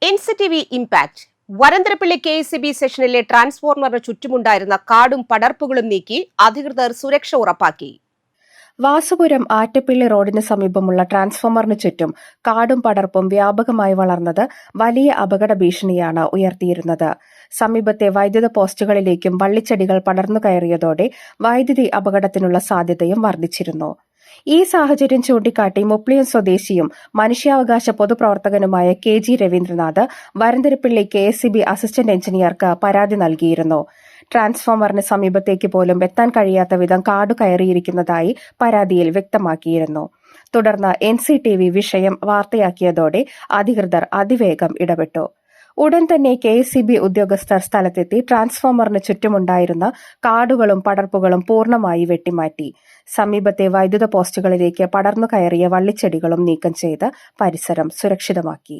NCTV impact Varantharappilly KSEB സെഷനിലെ ട്രാൻസ്ഫോർമറിന് ചുറ്റുമുണ്ടായിരുന്ന കാടും പടർപ്പുകളും നീക്കി അധികൃതർ സുരക്ഷ ഉറപ്പാക്കി. വാസുപുരം ആറ്റപ്പിള്ളി റോഡിന് സമീപമുള്ള ട്രാൻസ്ഫോമറിന് ചുറ്റും കാടും പടർപ്പും വ്യാപകമായി വളർന്നത് വലിയ അപകട ഭീഷണിയാണ് ഉയർത്തിയിരുന്നത്. സമീപത്തെ വൈദ്യുത പോസ്റ്റുകളിലേക്കും വള്ളിച്ചെടികൾ പടർന്നു കയറിയതോടെ വൈദ്യുതി അപകടത്തിനുള്ള സാധ്യതയും വർദ്ധിച്ചിരുന്നു. ഈ സാഹചര്യം ചൂണ്ടിക്കാട്ടി മുപ്ലിയം സ്വദേശിയും മനുഷ്യാവകാശ പൊതുപ്രവർത്തകനുമായ KG Raveendranath Varantharappally KSEB assistant എഞ്ചിനീയർക്ക് പരാതി നൽകിയിരുന്നു. ട്രാൻസ്ഫോമറിന് സമീപത്തേക്ക് പോലും എത്താൻ കഴിയാത്ത വിധം കാടു കയറിയിരിക്കുന്നതായി പരാതിയിൽ വ്യക്തമാക്കിയിരുന്നു. തുടർന്ന് NCTV വിഷയം വാർത്തയാക്കിയതോടെ അധികൃതർ അതിവേഗം ഇടപെട്ടു. ഉടൻ തന്നെ KSEB ഉദ്യോഗസ്ഥർ സ്ഥലത്തെത്തി ട്രാൻസ്ഫോമറിന് ചുറ്റുമുണ്ടായിരുന്ന കാടുകളും പടർപ്പുകളും പൂർണ്ണമായി വെട്ടിമാറ്റി. സമീപത്തെ വൈദ്യുത പോസ്റ്റുകളിലേക്ക് പടർന്നു കയറിയ വള്ളിച്ചെടികളും നീക്കം ചെയ്ത് പരിസരം സുരക്ഷിതമാക്കി.